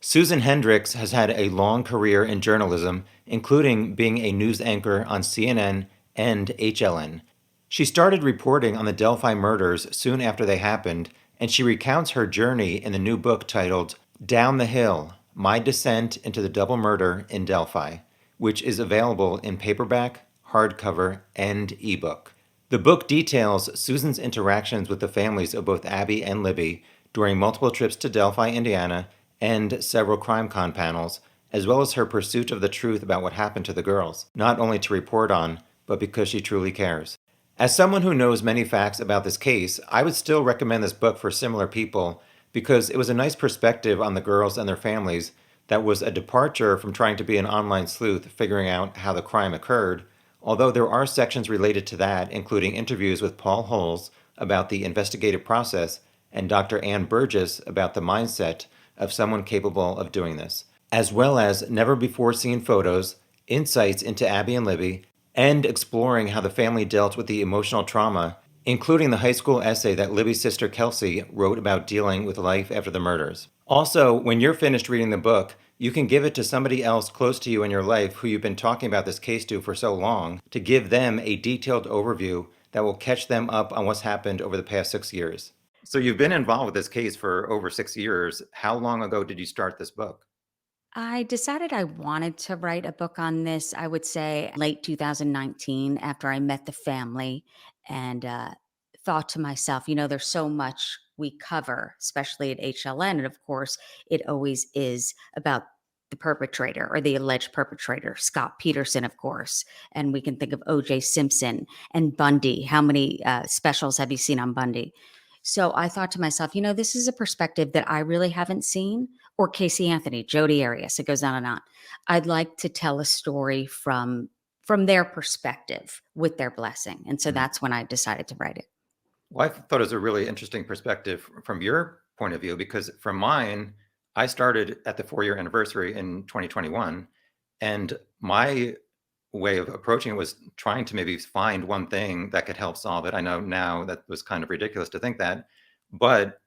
Susan Hendricks has had a long career in journalism, including being a news anchor on CNN and HLN. She started reporting on the Delphi murders soon after they happened, and she recounts her journey in the new book titled Down the Hill: My Descent into the Double Murder in Delphi, which is available in paperback, hardcover, and ebook. The book details Susan's interactions with the families of both Abby and Libby during multiple trips to Delphi, Indiana, and several CrimeCon panels, as well as her pursuit of the truth about what happened to the girls, not only to report on, but because she truly cares. As someone who knows many facts about this case, I would still recommend this book for similar people because it was a nice perspective on the girls and their families that was a departure from trying to be an online sleuth figuring out how the crime occurred, although there are sections related to that, including interviews with Paul Holes about the investigative process and Dr. Ann Burgess about the mindset of someone capable of doing this, as well as never-before-seen photos, insights into Abby and Libby, and exploring how the family dealt with the emotional trauma, including the high school essay that Libby's sister Kelsey wrote about dealing with life after the murders. Also, when you're finished reading the book, you can give it to somebody else close to you in your life who you've been talking about this case to for so long to give them a detailed overview that will catch them up on what's happened over the past 6 years. So you've been involved with this case for over 6 years. How long ago did you start this book? I decided I wanted to write a book on this, I would say late 2019 after I met the family and thought to myself, there's so much we cover, especially at HLN. And of course, it always is about the perpetrator or the alleged perpetrator, Scott Peterson, of course. And we can think of OJ Simpson and Bundy. How many specials have you seen on Bundy? So I thought to myself, this is a perspective that I really haven't seen, or Casey Anthony, Jodi Arias. It goes on and on. I'd like to tell a story from their perspective with their blessing. And so Mhm. that's when I decided to write it. Well, I thought it was a really interesting perspective from your point of view because from mine, I started at the 4 year anniversary in 2021. And my way of approaching it was trying to maybe find one thing that could help solve it. I know now that was kind of ridiculous to think that, but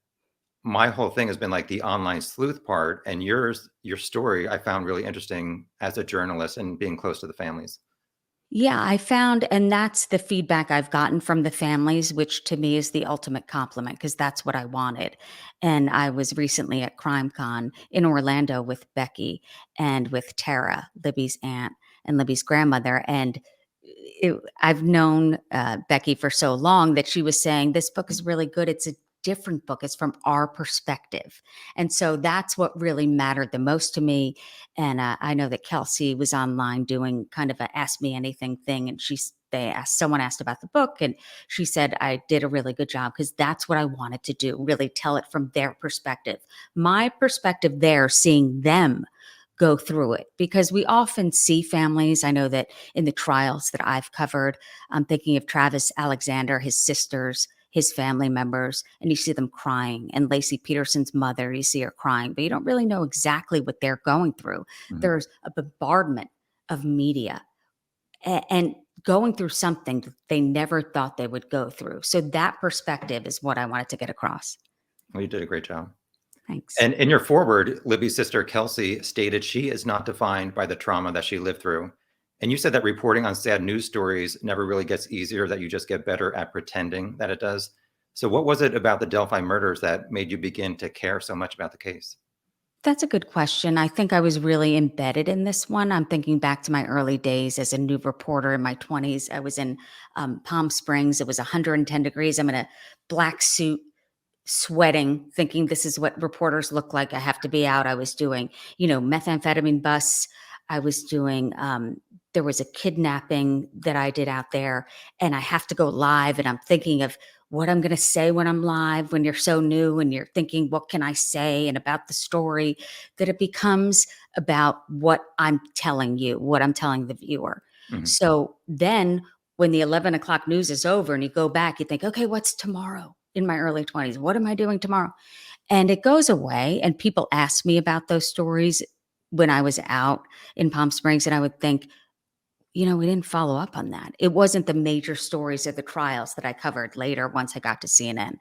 my whole thing has been like the online sleuth part, and your story I found really interesting as a journalist and being close to the families. Yeah, I found, and that's the feedback I've gotten from the families, which to me is the ultimate compliment because that's what I wanted. And I was recently at CrimeCon in Orlando with Becky and with Tara, Libby's aunt and Libby's grandmother. And I've known Becky for so long that she was saying, this book is really good. It's a different book. It's from our perspective. And so that's what really mattered the most to me. And I know that Kelsey was online doing kind of a ask me anything thing. And someone asked about the book and she said, I did a really good job because that's what I wanted to do, really tell it from their perspective. My perspective there, seeing them go through it because we often see families. I know that in the trials that I've covered, I'm thinking of Travis Alexander, his sisters, his family members, and you see them crying. And Lacey Peterson's mother, you see her crying, but you don't really know exactly what they're going through. Mhm. There's a bombardment of media and going through something that they never thought they would go through. So that perspective is what I wanted to get across. Well, you did a great job. Thanks. And in your foreword, Libby's sister Kelsey stated she is not defined by the trauma that she lived through. And you said that reporting on sad news stories never really gets easier, that you just get better at pretending that it does. So, what was it about the Delphi murders that made you begin to care so much about the case? That's a good question. I think I was really embedded in this one. I'm thinking back to my early days as a new reporter in my 20s. I was in Palm Springs. It was 110 degrees. I'm in a black suit, sweating, thinking this is what reporters look like. I have to be out. I was doing, methamphetamine busts. I was doing, there was a kidnapping that I did out there, and I have to go live. And I'm thinking of what I'm going to say when I'm live, when you're so new and you're thinking, what can I say? And about the story, that it becomes about what I'm telling you, what I'm telling the viewer. Mhm. So then when the 11 o'clock news is over and you go back, you think, okay, what's tomorrow? In my early 20s, what am I doing tomorrow? And it goes away. And people ask me about those stories when I was out in Palm Springs. And I would think, we didn't follow up on that. It wasn't the major stories of the trials that I covered later once I got to CNN.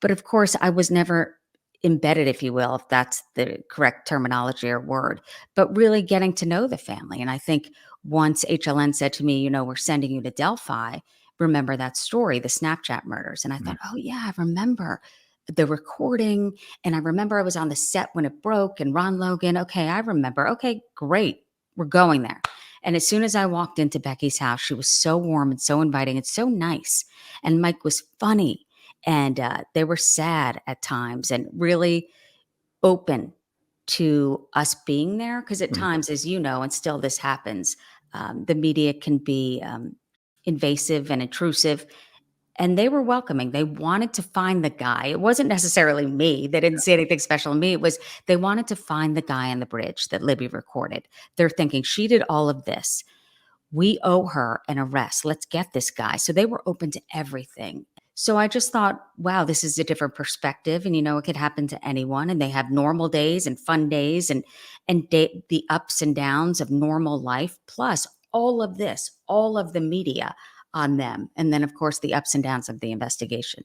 But of course, I was never embedded, if you will, if that's the correct terminology or word, but really getting to know the family. And I think once HLN said to me, we're sending you to Delphi, remember that story, the Snapchat murders. And I thought, Mhm. oh, yeah, I remember the recording. And I remember I was on the set when it broke and Ron Logan. Okay, I remember. Okay, great. We're going there. And as soon as I walked into Becky's house, she was so warm and so inviting and so nice. And Mike was funny and they were sad at times and really open to us being there because at Mhm. times, as you know, and still this happens, the media can be invasive and intrusive, and they were welcoming. They wanted to find the guy. It wasn't necessarily me. They didn't see anything special in me. It was they wanted to find the guy on the bridge that Libby recorded. They're thinking she did all of this. We owe her an arrest. Let's get this guy. So they were open to everything. So I just thought, wow, this is a different perspective. And it could happen to anyone. And they have normal days and fun days and the ups and downs of normal life, plus all of this, all of the media on them. And then, of course, the ups and downs of the investigation.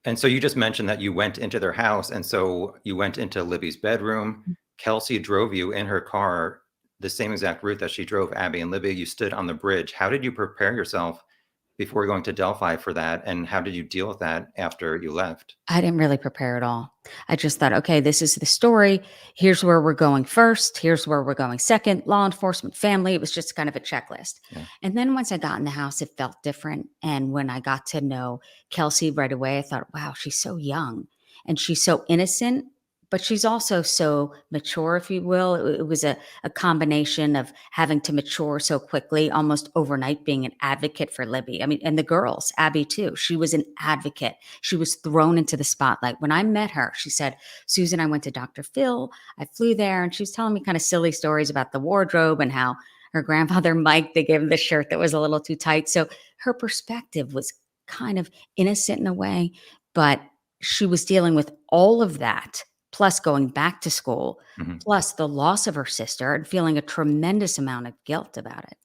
And so you just mentioned that you went into their house, and so you went into Libby's bedroom. Kelsey drove you in her car the same exact route that she drove Abby and Libby. You stood on the bridge. How did you prepare yourself before going to Delphi for that, and how did you deal with that after you left? I didn't really prepare at all. I just thought, okay, this is the story. Here's where we're going first. Here's where we're going second. Law enforcement, family. It was just kind of a checklist. Yeah. And then once I got in the house, it felt different. And when I got to know Kelsey right away, I thought, wow, she's so young and she's so innocent, but she's also so mature, if you will. It was a combination of having to mature so quickly, almost overnight, being an advocate for Libby. I mean, and the girls, Abby too. She was an advocate. She was thrown into the spotlight. When I met her, she said, Susan, I went to Dr. Phil. I flew there. And she was telling me kind of silly stories about the wardrobe and how her grandfather, Mike, they gave him the shirt that was a little too tight. So her perspective was kind of innocent in a way, but she was dealing with all of that, plus going back to school, Mhm. plus the loss of her sister and feeling a tremendous amount of guilt about it.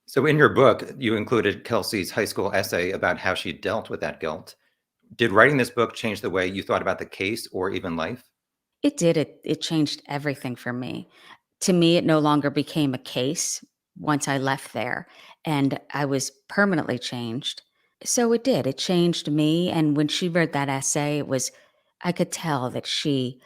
So in your book, you included Kelsey's high school essay about how she dealt with that guilt. Did writing this book change the way you thought about the case or even life? It did. It changed everything for me. To me, it no longer became a case once I left there, and I was permanently changed. So it did. It changed me, and when she read that essay, it was I could tell that she,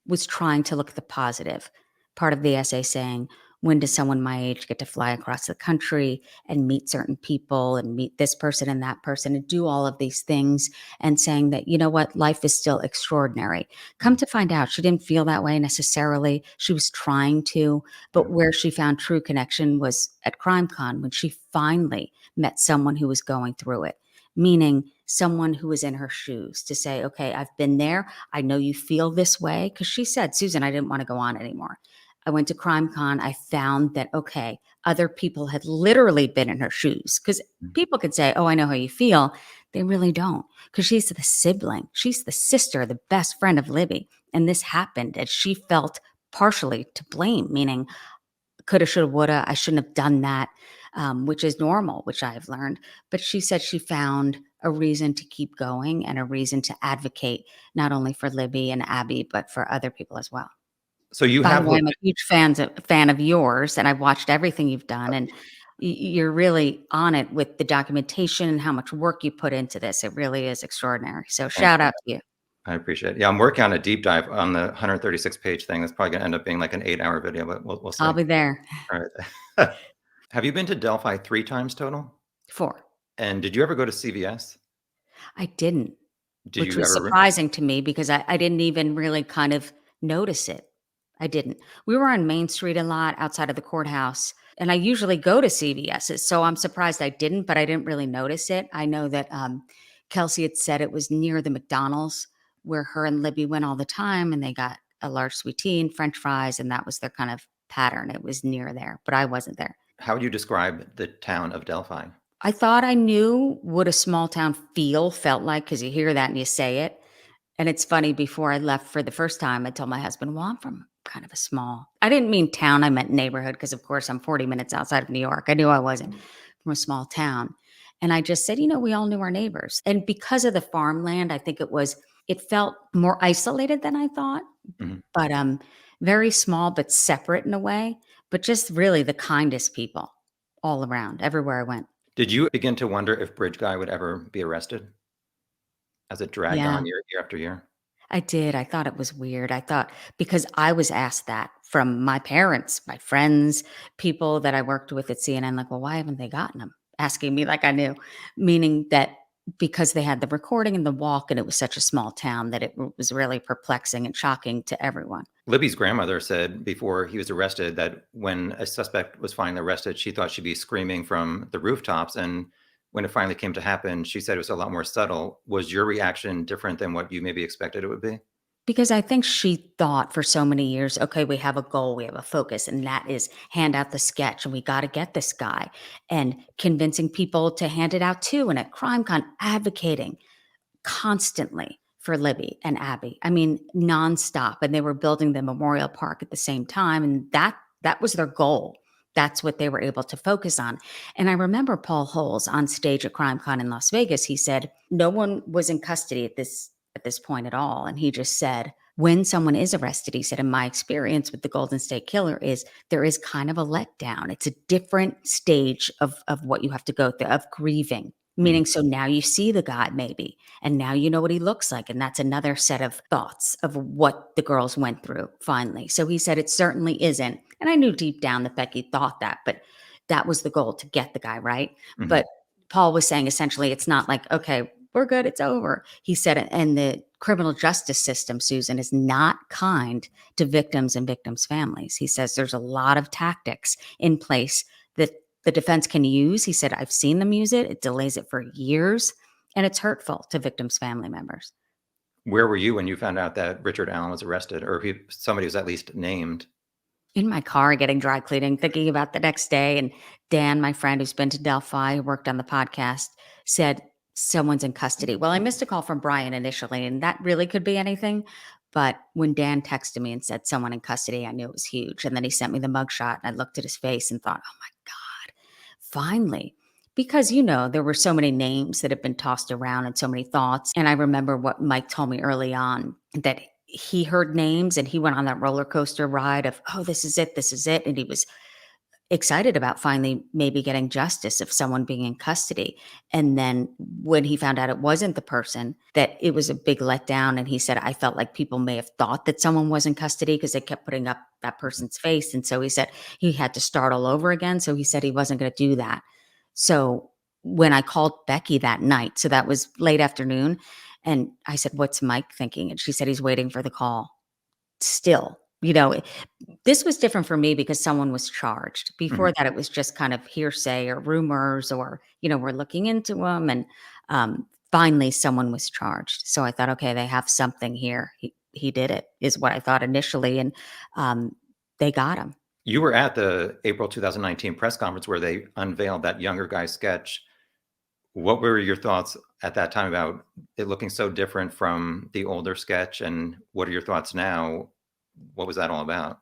was trying to look at the positive. Part of the essay saying, "When does someone my age get to fly across the country and meet certain people and meet this person and that person and do all of these things?" And saying that, you know what, life is still extraordinary. Come Mhm. to find out, she didn't feel that way necessarily. She was trying to, Yeah. but where she found true connection was at CrimeCon when she finally met someone who was going through it, meaning someone who was in her shoes to say, okay, I've been there. I know you feel this way. Because she said, Susan, I didn't want to go on anymore. I went to CrimeCon. I found that, okay, other people had literally been in her shoes. Because Mhm. people could say, oh, I know how you feel. They really don't, because she's the sibling. She's the sister, the best friend of Libby. And this happened and she felt partially to blame, meaning coulda, shoulda, woulda. I shouldn't have done that, which is normal, which I have learned. But she said she found a reason to keep going and a reason to advocate not only for Libby and Abby, but for other people as well. So you By the have way, I'm looked a huge fan of yours, and I've watched everything you've done, and you're really on it with the documentation and how much work you put into this. It really is extraordinary. So Thank shout you. out to you. I appreciate it. Yeah, I'm working on a deep dive on the 136-page thing. That's probably gonna end up being like an 8-hour video, but we'll I'll see. be there. All right. Have you been to Delphi 3 times total? 4. And did you ever go to CVS? I didn't, Did which you was ever surprising to me because I didn't even really kind of notice it. I didn't. We were on Main Street a lot outside of the courthouse, and I usually go to CVS's, so I'm surprised I didn't, but I didn't really notice it. I know that, Kelsey had said it was near the McDonald's where her and Libby went all the time, and they got a large sweet tea and french fries, and that was their kind of pattern. It was near there, but I wasn't there. how would you describe the town of Delphi? I thought I knew what a small town feel felt like because you hear that and you say it. And it's funny, before I left for the first time, I told my husband, well, I'm from kind of a small, I didn't mean town, I meant neighborhood, because of course I'm 40 minutes outside of New York. I knew I wasn't from a small town. And I just said, we all knew our neighbors. And because of the farmland, I think it was It felt more isolated than I thought, Mhm. but, very small but separate in a way, but just really the kindest people all around, everywhere I went. Did you begin to wonder if Bridge Guy would ever be arrested as it dragged Yeah. on year after year? I did. I thought it was weird. I thought because I was asked that from my parents, my friends, people that I worked with at CNN, like, well, why haven't they gotten him? Asking me like I knew, meaning that because they had the recording and the walk and it was such a small town that was really perplexing and shocking to everyone. Libby's grandmother said before he was arrested that when a suspect was finally arrested, she thought she'd be screaming from the rooftops. And when it finally came to happen, she said it was a lot more subtle. Was your reaction different than what you maybe expected it would be? Because I think she thought for so many years, okay, we have a goal, we have a focus, and that is hand out the sketch, and we got to get this guy, and convincing people to hand it out too. And at CrimeCon, advocating constantly for Libby and Abby. I mean, nonstop. And they were building the memorial park at the same time. And that was their goal. That's what they were able to focus on. And I remember Paul Holes on stage at CrimeCon in Las Vegas. He said, no one was in custody at this point at all. And he just said, when someone is arrested, he said, in my experience with the Golden State Killer is there is kind of a letdown. It's a different stage of what you have to go through, of grieving. Mhm. Meaning, so now you see the guy maybe, and now you know what he looks like. And that's another set of thoughts of what the girls went through finally. So he said it certainly isn't. And I knew deep down that Becky thought that, but that was the goal to get the guy, right? Mhm. But Paul was saying essentially it's not like, okay, we're good, it's over. He said, and the criminal justice system, Susan, is not kind to victims and victims' families. He says there's a lot of tactics in place that the defense can use. He said, I've seen them use it. It delays it for years, and it's hurtful to victims' family members. Where were you when you found out that Richard Allen was arrested, or somebody was at least named? In my car getting dry cleaning, thinking about the next day. And Dan, my friend who's been to Delphi, who worked on the podcast, said someone's in custody. Well, I missed a call from Brian initially, and that really could be anything. But when Dan texted me and said someone in custody, I knew it was huge. And then he sent me the mugshot, and I looked at his face and thought, oh my God, finally. Because, there were so many names that have been tossed around and so many thoughts. And I remember what Mike told me early on that he heard names and he went on that roller coaster ride of, oh, this is it, this is it. And he was excited about finally maybe getting justice of someone being in custody. And then when he found out it wasn't the person, that it was a big letdown. And he said, I felt like people may have thought that someone was in custody because they kept putting up that person's face. And so he said he had to start all over again. So he said he wasn't going to do that. So when I called Becky that night, so that was late afternoon, and I said, what's Mike thinking? And she said, he's waiting for the call still. This was different for me because someone was charged. Mhm. Before that, it was just kind of hearsay or rumors or, we're looking into them. And finally, someone was charged. So I thought, okay, they have something here. He did it, is what I thought initially. And they got him. You were at the April 2019 press conference where they unveiled that younger guy sketch. What were your thoughts at that time about it looking so different from the older sketch? And what are your thoughts now? What was that all about?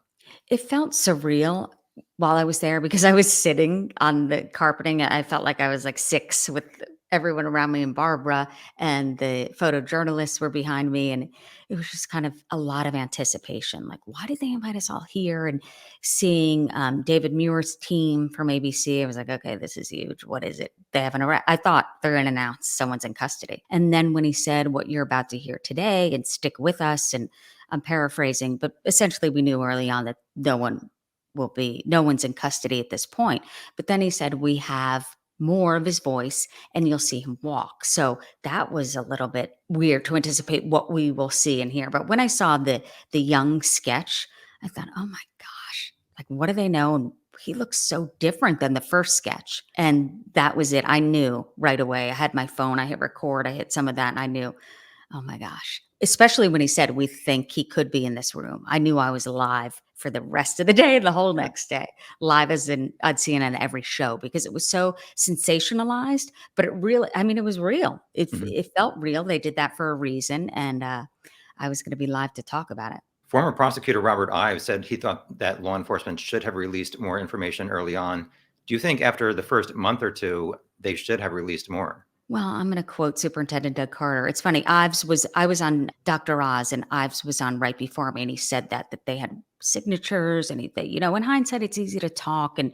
It felt surreal while I was there because I was sitting on the carpeting. I felt like I was like 6 with everyone around me and Barbara, and the photojournalists were behind me. And it was just kind of a lot of anticipation. Like, why did they invite us all here? And seeing David Muir's team from ABC, I was like, okay, this is huge. What is it? They have an arrest. I thought they're going to announce someone's in custody. And then when he said what you're about to hear today and stick with us, and I'm paraphrasing, but essentially we knew early on that no one's in custody at this point. But then he said, we have more of his voice and you'll see him walk. So that was a little bit weird to anticipate what we will see and hear. But when I saw the young sketch, I thought, oh my gosh, like what do they know? And he looks so different than the first sketch. And that was it. I knew right away. I had my phone, I hit record, I hit some of that, and I knew, oh my gosh. Especially when he said, we think he could be in this room. I knew I was live for the rest of the day and the whole next day, live as in I'd CNN every show because it was so sensationalized, but it really, I mean, it was real. Mhm. It felt real. They did that for a reason. And I was going to be live to talk about it. Former prosecutor Robert Ives said he thought that law enforcement should have released more information early on. Do you think after the first month or two, they should have released more? Well, I'm going to quote Superintendent Doug Carter. It's funny. I was on Dr. Oz, and Ives was on right before me, and he said that they had signatures, and in hindsight, it's easy to talk, and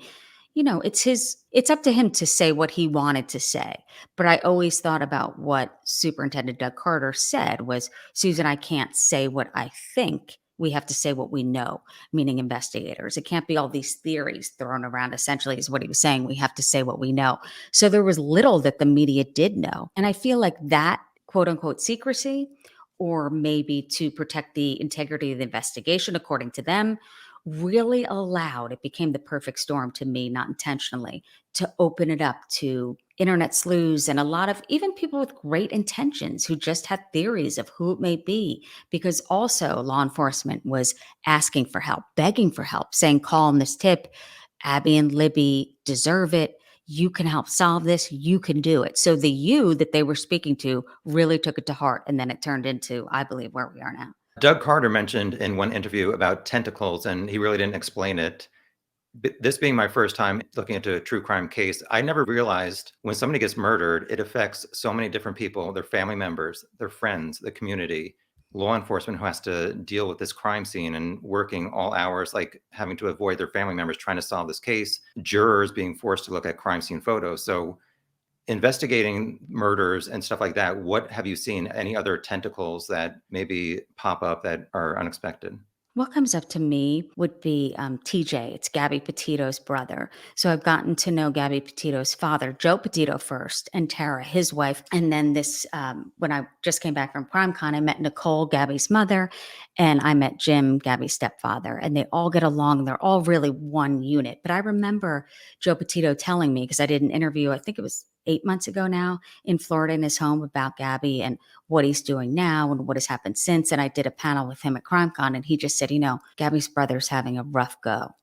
it's up to him to say what he wanted to say. But I always thought about what Superintendent Doug Carter said was, Susan, I can't say what I think. We have to say what we know, meaning investigators. It can't be all these theories thrown around, essentially, is what he was saying. We have to say what we know. So there was little that the media did know. And I feel like that quote unquote secrecy, or maybe to protect the integrity of the investigation, according to them, really allowed, it became the perfect storm to me, not intentionally, to open it up to internet sleuths and a lot of even people with great intentions who just had theories of who it may be. Because also law enforcement was asking for help, begging for help, saying, call on this tip. Abby and Libby deserve it. You can help solve this. You can do it. So the you that they were speaking to really took it to heart. And then it turned into, I believe, where we are now. Doug Carter mentioned in one interview about tentacles, and he really didn't explain it. This being my first time looking into a true crime case, I never realized when somebody gets murdered, it affects so many different people, their family members, their friends, the community, law enforcement who has to deal with this crime scene and working all hours, like having to avoid their family members trying to solve this case, jurors being forced to look at crime scene photos. So investigating murders and stuff like that, what have you seen? Any other tentacles that maybe pop up that are unexpected? What comes up to me would be TJ. It's Gabby Petito's brother. So I've gotten to know Gabby Petito's father, Joe Petito, first, and Tara, his wife. And then when I just came back from CrimeCon, I met Nicole, Gabby's mother, and I met Jim, Gabby's stepfather. And they all get along. They're all really one unit. But I remember Joe Petito telling me, because I did an interview, I think it was 8 months ago now, in Florida in his home about Gabby and what he's doing now and what has happened since. And I did a panel with him at CrimeCon, and he just said, Gabby's brother's having a rough go.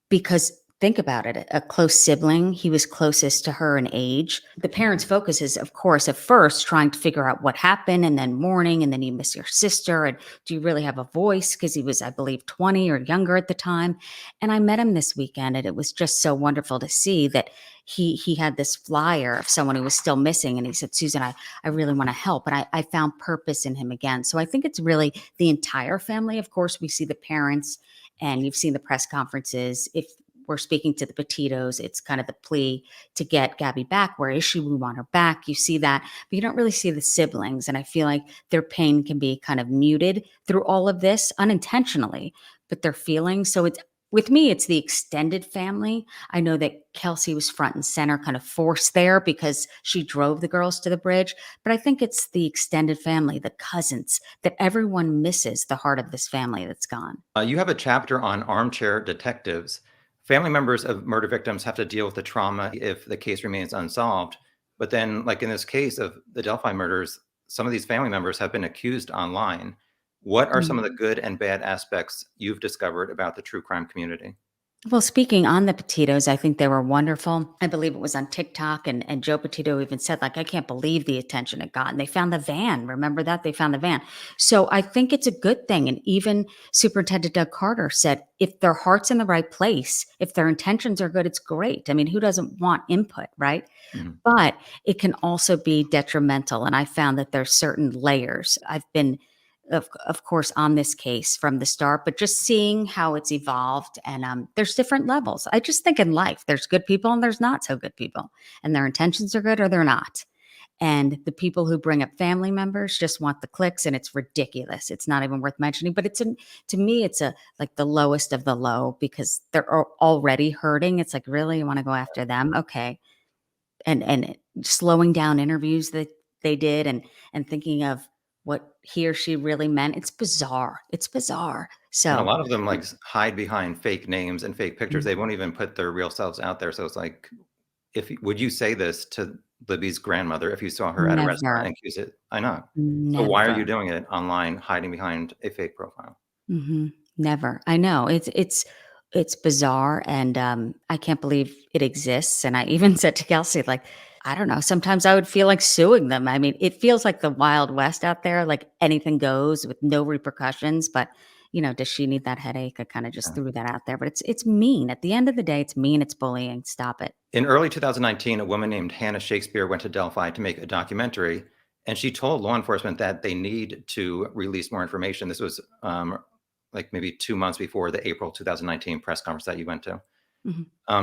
Because think about it, a close sibling, he was closest to her in age. The parents' focus is, of course, at first trying to figure out what happened, and then mourning, and then you miss your sister, and do you really have a voice? Because he was, I believe, 20 or younger at the time. And I met him this weekend, and it was just so wonderful to see that he had this flyer of someone who was still missing, and he said, Susan, I really want to help. And I found purpose in him again. So I think it's really the entire family. Of course, we see the parents, and you've seen the press conferences. If we're speaking to the Patitos, it's kind of the plea to get Gabby back. Where is she? We want her back. You see that, but you don't really see the siblings. And I feel like their pain can be kind of muted through all of this unintentionally, but their feelings. So with me, it's the extended family. I know that Kelsey was front and center, kind of forced there because she drove the girls to the bridge. But I think it's the extended family, the cousins, that everyone misses the heart of this family that's gone. You have a chapter on armchair detectives. Family members of murder victims have to deal with the trauma if the case remains unsolved. But then, like in this case of the Delphi murders, some of these family members have been accused online. What are some of the good and bad aspects you've discovered about the true crime community? Well, speaking on the Patitos, I think they were wonderful. I believe it was on TikTok, and Joe Petito even said, like, I can't believe the attention it got. And they found the van. Remember that? They found the van. So I think it's a good thing. And even Superintendent Doug Carter said, if their heart's in the right place, if their intentions are good, it's great. I mean, who doesn't want input, right? Mhm. But it can also be detrimental. And I found that there's certain layers. I've been of course, on this case from the start, but just seeing how it's evolved. And there's different levels. I just think in life, there's good people and there's not so good people, and their intentions are good or they're not. And the people who bring up family members just want the clicks, and it's ridiculous. It's not even worth mentioning. But to me, it's like the lowest of the low, because they're already hurting. It's like, really, you want to go after them? Okay. And slowing down interviews that they did, and thinking of what he or she really meant. It's bizarre. It's bizarre. And a So, lot of them like hide behind fake names and fake pictures. mm, They won't even put their real selves out there. So it's like, if would you say this to Libby's grandmother if you saw her at a restaurant never, and accuse it? I know. So why are never. you doing it online, hiding behind a fake profile? Never. I know. It's bizarre, and I can't believe it exists. And I even said to Kelsey, like, I don't know, sometimes I would feel like suing them. I mean, it feels like the Wild West out there, like anything goes with no repercussions, but does she need that headache? I kind of just threw that out there, but it's mean. At the end of the day, it's mean. It's bullying. Stop it. In early 2019, a woman named Hannah Shakespeare went to Delphi to make a documentary, and she told law enforcement that they need to release more information. This was like maybe 2 months before the April 2019 press conference that you went to.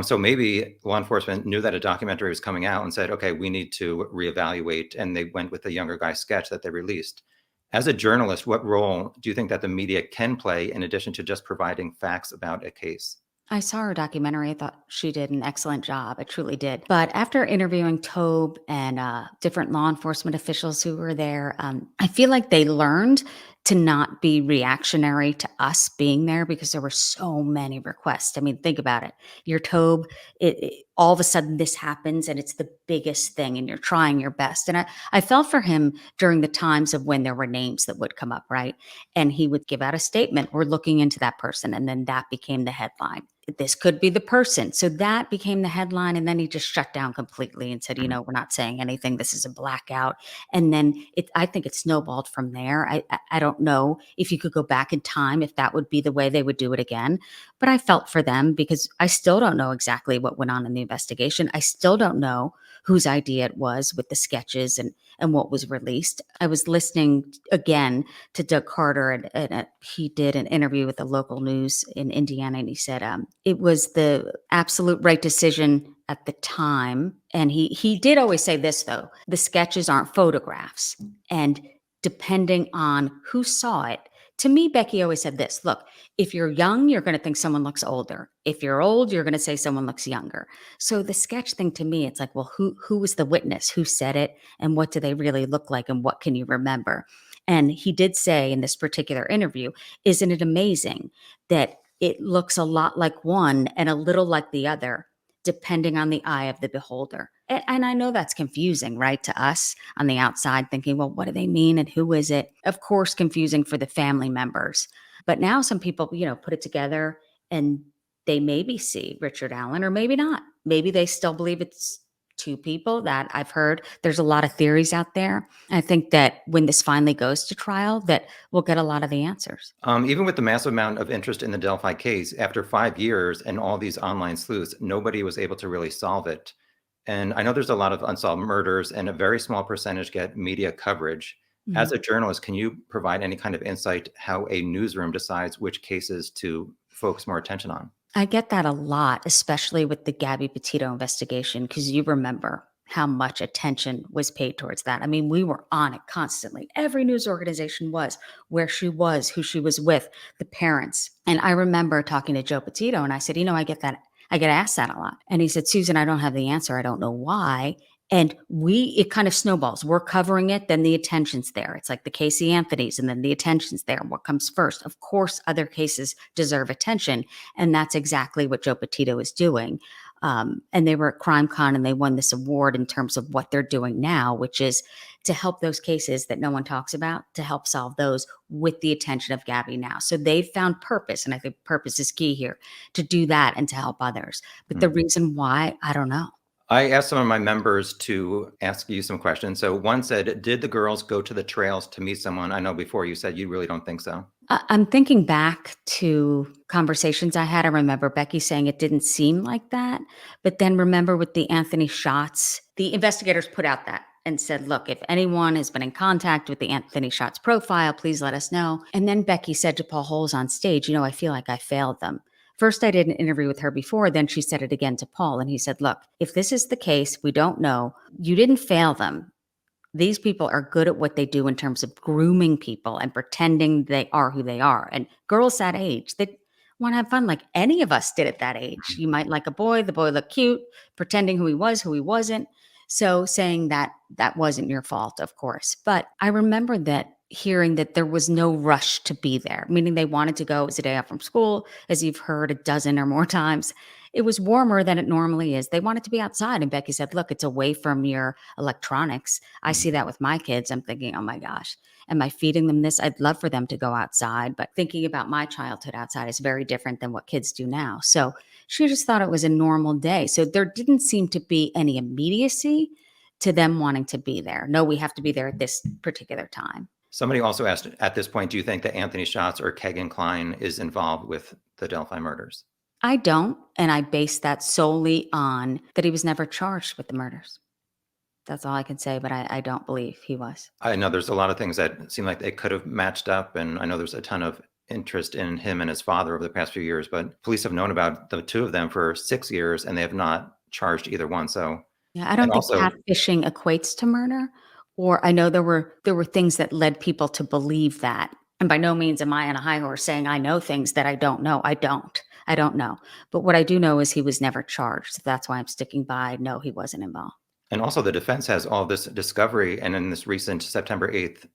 So maybe law enforcement knew that a documentary was coming out and said, okay, we need to reevaluate. And they went with the younger guy sketch that they released. As a journalist, what role do you think that the media can play in addition to just providing facts about a case? I saw her documentary. I thought she did an excellent job. I truly did. But after interviewing Tobe and different law enforcement officials who were there, I feel like they learned to not be reactionary to us being there because there were so many requests. I mean, think about it. You're Tobe, all of a sudden this happens and it's the biggest thing and you're trying your best. And I felt for him during the times of when there were names that would come up, right? And he would give out a statement, we're looking into that person. And then that became the headline. This could be the person. So that became the headline. And then he just shut down completely and said, we're not saying anything. This is a blackout. And then I think it snowballed from there. I don't know if you could go back in time, if that would be the way they would do it again. But I felt for them because I still don't know exactly what went on in the investigation. I still don't know whose idea it was with the sketches and what was released. I was listening again to Doug Carter, and he did an interview with the local news in Indiana, and he said it was the absolute right decision at the time. And he did always say this, though, the sketches aren't photographs. And depending on who saw it, to me, Becky always said this, look, if you're young, you're going to think someone looks older. If you're old, you're going to say someone looks younger. So the sketch thing to me, it's like, well, who was the witness? Who said it? And what do they really look like? And what can you remember? And he did say in this particular interview, isn't it amazing that it looks a lot like one and a little like the other, depending on the eye of the beholder. And I know that's confusing, right, to us on the outside thinking, well, what do they mean and who is it? Of course, confusing for the family members. But now some people, put it together and they maybe see Richard Allen or maybe not. Maybe they still believe it's two people. That I've heard. There's a lot of theories out there. I think that when this finally goes to trial, that we'll get a lot of the answers. Even with the massive amount of interest in the Delphi case, after 5 years and all these online sleuths, nobody was able to really solve it. And I know there's a lot of unsolved murders and a very small percentage get media coverage. As a journalist, can you provide any kind of insight how a newsroom decides which cases to focus more attention on? I get that a lot, especially with the Gabby Petito investigation, because you remember how much attention was paid towards that. I mean, we were on it constantly. Every news organization was, where she was, who she was with, the parents. And I remember talking to Joe Petito and I said, I get that. I get asked that a lot. And he said, Susan, I don't have the answer. I don't know why. And it kind of snowballs. We're covering it, then the attention's there. It's like the Casey Anthony's, and then the attention's there. What comes first? Of course, other cases deserve attention. And that's exactly what Joe Petito is doing. And they were at CrimeCon and they won this award in terms of what they're doing now, which is to help those cases that no one talks about, to help solve those with the attention of Gabby now. So they've found purpose, and I think purpose is key here, to do that and to help others. But the reason why, I don't know. I asked some of my members to ask you some questions. So one said, did the girls go to the trails to meet someone? I know before you said you really don't think so. I'm thinking back to conversations I had. I remember Becky saying it didn't seem like that. But then remember with the Anthony Schatz, the investigators put out that and said, look, if anyone has been in contact with the Anthony Schatz profile, please let us know. And then Becky said to Paul Holes on stage, I feel like I failed them. First, I did an interview with her before. Then she said it again to Paul. And he said, look, if this is the case, we don't know. You didn't fail them. These people are good at what they do in terms of grooming people and pretending they are who they are. And girls that age, they want to have fun like any of us did at that age. You might like a boy, the boy looked cute, pretending who he was, who he wasn't. So saying that wasn't your fault, of course. But I remember that hearing that there was no rush to be there, meaning they wanted to go. It was a day off from school, as you've heard a dozen or more times. It was warmer than it normally is. They wanted to be outside. And Becky said, look, it's away from your electronics. I see that with my kids. I'm thinking, oh my gosh, am I feeding them this? I'd love for them to go outside. But thinking about my childhood outside is very different than what kids do now. So she just thought it was a normal day. So there didn't seem to be any immediacy to them wanting to be there. No, we have to be there at this particular time. Somebody also asked at this point, do you think that Anthony Schatz or Kegan Kline is involved with the Delphi murders? I don't, and I base that solely on that he was never charged with the murders. That's all I can say, but I don't believe he was. I know there's a lot of things that seem like they could have matched up, and I know there's a ton of interest in him and his father over the past few years, but police have known about the two of them for 6 years, and they have not charged either one. So, Yeah, I and don't think also, catfishing equates to murder, or I know there were things that led people to believe that. And by no means am I on a high horse saying I know things that I don't know. I don't. I don't know. But what I do know is he was never charged. So that's why I'm sticking by no, he wasn't involved. and also the defense has all this discovery, and in this recent September 8th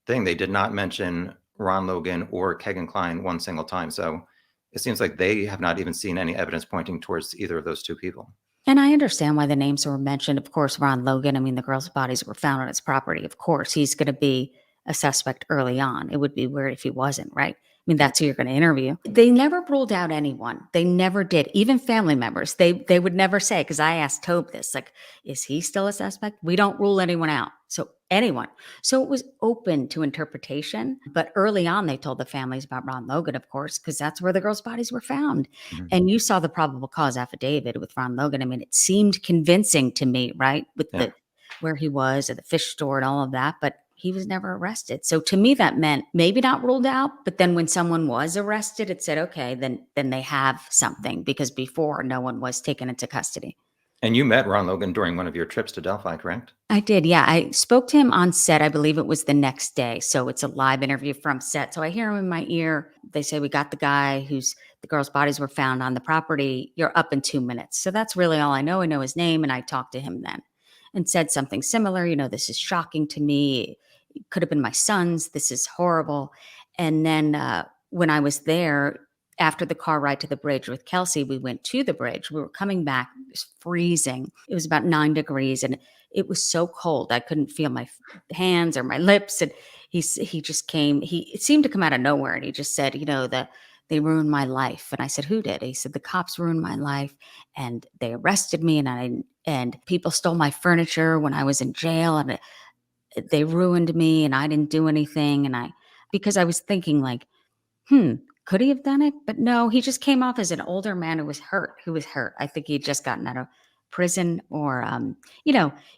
thing, they did not mention Ron Logan or Kegan Kline one single time. So it seems like they have not even seen any evidence pointing towards either of those two people. And I understand why the names were mentioned. Of course, Ron Logan, I mean, the girls' bodies were found on his property. Of course, he's going to be a suspect early on. It would be weird if he wasn't, right? I mean, that's who you're going to interview. They never ruled out anyone. They never did. Even family members, they would never say, because I asked Tobe this, like, is he still a suspect? We don't rule anyone out. So anyone. So it was open to interpretation. But early on, they told the families about Ron Logan, of course, because that's where the girls' bodies were found. Mhm. And you saw the probable cause affidavit with Ron Logan. I mean, it seemed convincing to me, right? With Yeah. the where he was at the fish store and all of that, but he was never arrested. So to me, that meant maybe not ruled out, but then when someone was arrested, it said, okay, then they have something because before no one was taken into custody. And you met Ron Logan during one of your trips to Delphi, correct? I did, yeah. I spoke to him on set. I believe it was the next day. So it's a live interview from set. So I hear him in my ear. They say, we got the guy who's the girls' bodies were found on the property. You're up in 2 minutes. So that's really all I know. I know his name and I talked to him then and said something similar. This is shocking to me. It could have been my son's. This is horrible. And then when I was there, after the car ride to the bridge with Kelsey, we went to the bridge. We were coming back. It was freezing. It was about 9 degrees. And it was so cold. I couldn't feel my hands or my lips. And he just came. It seemed to come out of nowhere. And he just said, they ruined my life. And I said, who did? He said, the cops ruined my life, and they arrested me, and people stole my furniture when I was in jail, and they ruined me, and I didn't do anything. Because I was thinking like, could he have done it? But no, he just came off as an older man who was hurt. I think he'd just gotten out of prison, or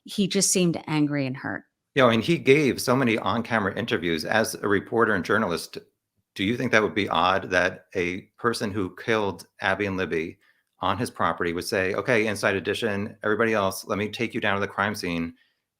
he just seemed angry and hurt. And he gave so many on-camera interviews as a reporter and journalist. Do you think that would be odd that a person who killed Abby and Libby on his property would say, okay, Inside Edition, everybody else, let me take you down to the crime scene.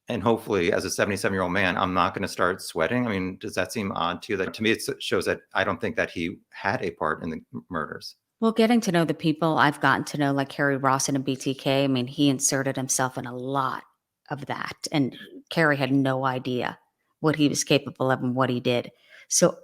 And hopefully, as a 77-year-old man, I'm not going to start sweating. I mean, does that seem odd to you? That to me, it shows that I don't think that he had a part in the murders. Well, getting to know the people I've gotten to know, like Carrie Rawson and BTK, I mean, he inserted himself in a lot of that. And Carrie had no idea what he was capable of and what he did. So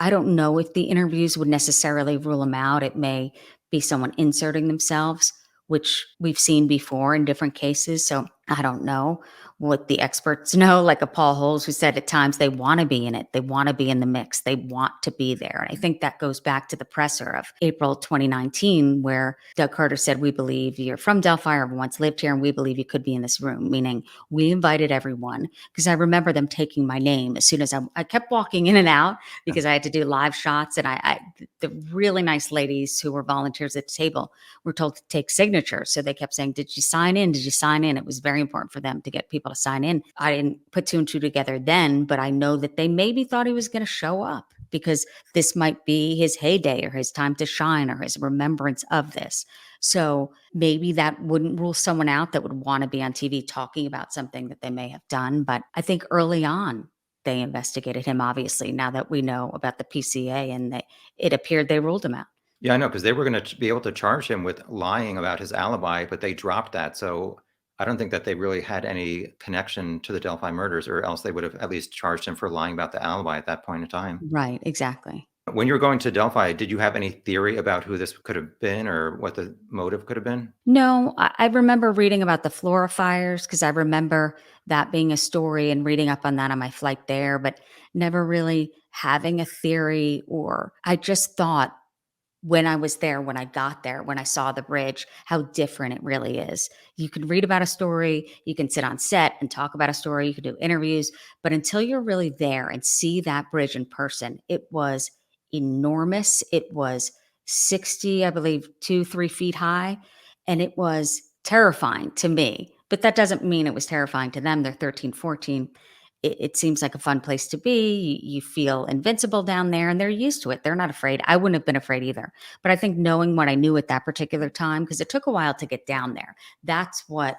I don't know if the interviews would necessarily rule him out. It may be someone inserting themselves, which we've seen before in different cases. So I don't know what the experts know, like a Paul Holes, who said at times they want to be in it. They want to be in the mix. They want to be there. And I think that goes back to the presser of April 2019, where Doug Carter said, we believe you're from Delphi or once lived here, and we believe you could be in this room, meaning we invited everyone. Because I remember them taking my name as soon as I kept walking in and out because I had to do live shots. And the really nice ladies who were volunteers at the table were told to take signatures. So they kept saying, did you sign in? Did you sign in? It was very important for them to get people to sign in. I didn't put two and two together then, but I know that they maybe thought he was going to show up because this might be his heyday or his time to shine or his remembrance of this. So maybe that wouldn't rule someone out that would want to be on TV talking about something that they may have done. But I think early on, they investigated him, obviously, now that we know about the PCA, and it appeared they ruled him out. Yeah, I know, because they were going to be able to charge him with lying about his alibi, but they dropped that. So I don't think that they really had any connection to the Delphi murders, or else they would have at least charged him for lying about the alibi at that point in time. Right, exactly. When you were going to Delphi, did you have any theory about who this could have been or what the motive could have been? No, I remember reading about the Flora fires because I remember that being a story and reading up on that on my flight there, but never really having a theory, or I just thought when I was there, when I got there, when I saw the bridge, how different it really is. You can read about a story, you can sit on set and talk about a story, you can do interviews, but until you're really there and see that bridge in person, it was enormous. It was 60, I believe, 2, 3 feet high, and it was terrifying to me. But that doesn't mean it was terrifying to them. They're 13, 14. It seems like a fun place to be. You feel invincible down there, and they're used to it. They're not afraid. I wouldn't have been afraid either. But I think knowing what I knew at that particular time, because it took a while to get down there, that's when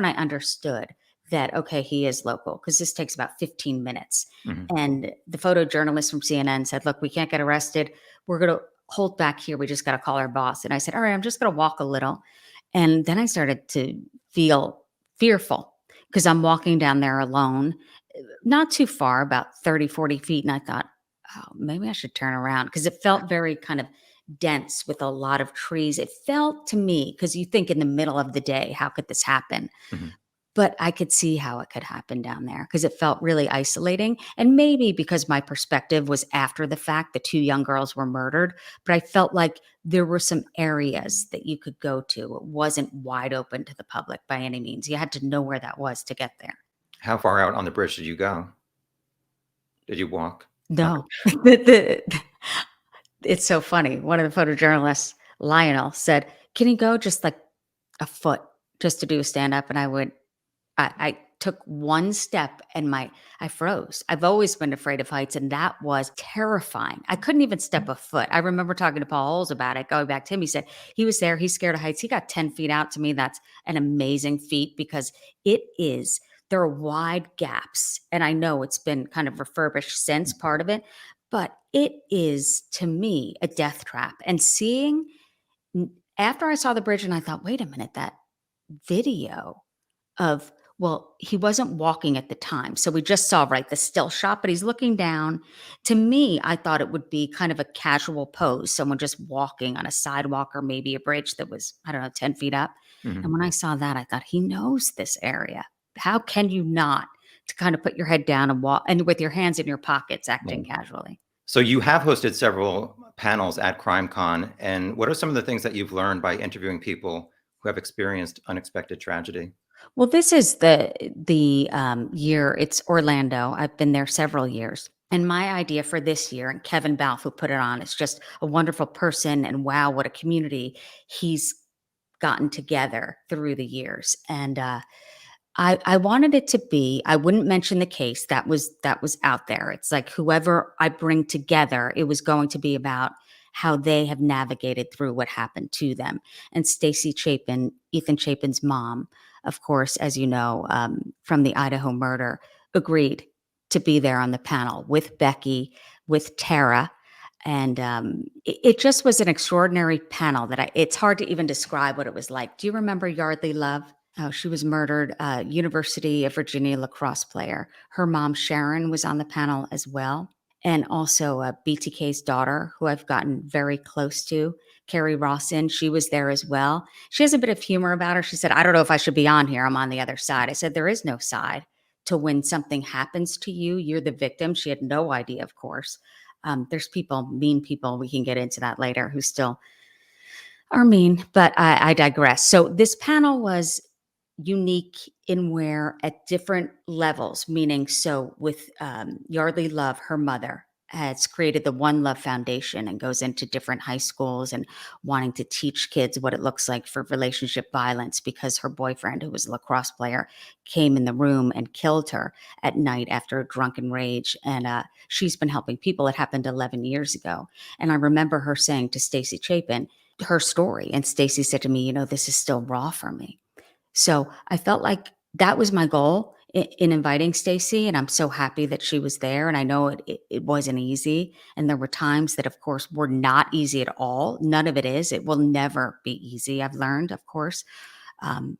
I understood that, okay, he is local, because this takes about 15 minutes. Mhm. And the photojournalist from CNN said, look, we can't get arrested. We're going to hold back here. We just got to call our boss. And I said, all right, I'm just going to walk a little. And then I started to feel fearful because I'm walking down there alone, not too far, about 30, 40 feet. And I thought, oh, maybe I should turn around, because it felt very kind of dense with a lot of trees. It felt to me, because you think in the middle of the day, how could this happen? Mhm. But I could see how it could happen down there, because it felt really isolating. And maybe because my perspective was after the fact, the 2 young girls were murdered, but I felt like there were some areas that you could go to. It wasn't wide open to the public by any means. You had to know where that was to get there. How far out on the bridge did you go? Did you walk? Okay. No. the It's so funny. One of the photojournalists, Lionel, said, "Can you go just like a foot just to do a stand up?" And I took one step and I froze. I've always been afraid of heights, and that was terrifying. I couldn't even step a foot. I remember talking to Paul Holes about it, going back to him. He said he was there, he's scared of heights. He got 10 feet out. To me, that's an amazing feat, because it is, there are wide gaps. And I know it's been kind of refurbished since, part of it, but it is, to me, a death trap. And seeing, after I saw the bridge and I thought, wait a minute, that video of, well, he wasn't walking at the time. So we just saw, right, the still shot, but he's looking down. To me, I thought it would be kind of a casual pose, someone just walking on a sidewalk or maybe a bridge that was, I don't know, 10 feet up. And Mhm. when I saw that, I thought, he knows this area. How can you not, to kind of put your head down and walk, and with your hands in your pockets, acting Right. casually? So you have hosted several panels at CrimeCon, and what are some of the things that you've learned by interviewing people who have experienced unexpected tragedy? Well, this is the year. It's Orlando. I've been there several years. And my idea for this year, and Kevin Balfe, who put it on, is just a wonderful person. And wow, what a community he's gotten together through the years. And I wanted it to be, I wouldn't mention the case that was out there. It's like whoever I bring together, it was going to be about how they have navigated through what happened to them. And Stacy Chapin, Ethan Chapin's mom, of course, as you know, from the Idaho murder, agreed to be there on the panel with Becky, with Tara. And it just was an extraordinary panel that it's hard to even describe what it was like. Do you remember Yardley Love? Oh, she was murdered, University of Virginia lacrosse player. Her mom, Sharon, was on the panel as well. And also BTK's daughter, who I've gotten very close to, Carrie Rawson, she was there as well. She has a bit of humor about her. She said, I don't know if I should be on here. I'm on the other side. I said, there is no side to when something happens to you. You're the victim. She had no idea, of course. There's people, mean people, we can get into that later, who still are mean, but I digress. So this panel was unique in where at different levels, meaning, so with Yardley Love, her mother has created the One Love Foundation and goes into different high schools and wanting to teach kids what it looks like for relationship violence, because her boyfriend, who was a lacrosse player, came in the room and killed her at night after a drunken rage. And she's been helping people. It happened 11 years ago. And I remember her saying to Stacy Chapin her story. And Stacy said to me, this is still raw for me. So I felt like that was my goal in inviting Stacy, and I'm so happy that she was there. And I know it wasn't easy, and there were times that, of course, were not easy at all. None of it is. It will never be easy. I've learned, of course.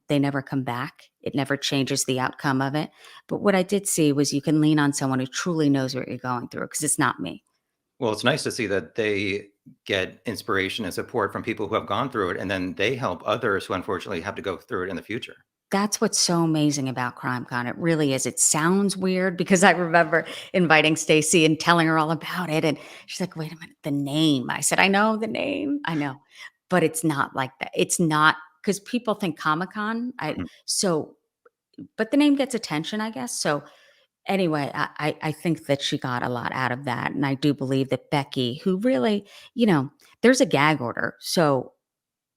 They never come back. It never changes the outcome of it. But what I did see was you can lean on someone who truly knows what you're going through, because it's not me. Well, it's nice to see that they get inspiration and support from people who have gone through it, and then they help others who unfortunately have to go through it in the future. That's what's so amazing about CrimeCon. It really is. It sounds weird because I remember inviting Stacy and telling her all about it, and she's like, "Wait a minute, the name." I said, "I know the name. I know." But it's not like that. It's not because people think Comic-Con. Mhm. But the name gets attention, I guess. So anyway, I think that she got a lot out of that, and I do believe that Becky, who really, you know, there's a gag order, so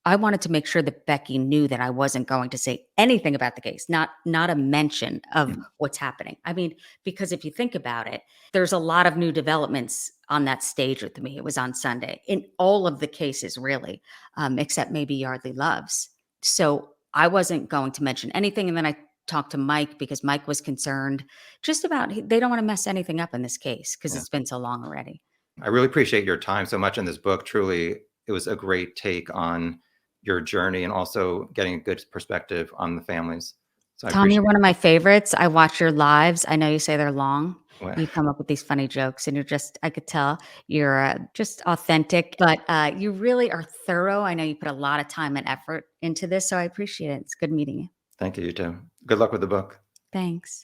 I wanted to make sure that Becky knew that I wasn't going to say anything about the case, not a mention of Mhm. what's happening. I mean, because if you think about it, there's a lot of new developments on that stage with me. It was on Sunday in all of the cases, really, except maybe Yardley Loves. So I wasn't going to mention anything. And then I talked to Mike because Mike was concerned just about they don't want to mess anything up in this case because Yeah. it's been so long already. I really appreciate your time so much in this book. Truly, it was a great take on your journey and also getting a good perspective on the families. So I Tom, you're appreciate one of my favorites. I watch your lives. I know you say they're long. it. You come up with these funny jokes, and I could tell you're just authentic, but you really are thorough. I know you put a lot of time and effort into this, so I appreciate it. It's good meeting you. Thank you, you too. Good luck with the book. Thanks.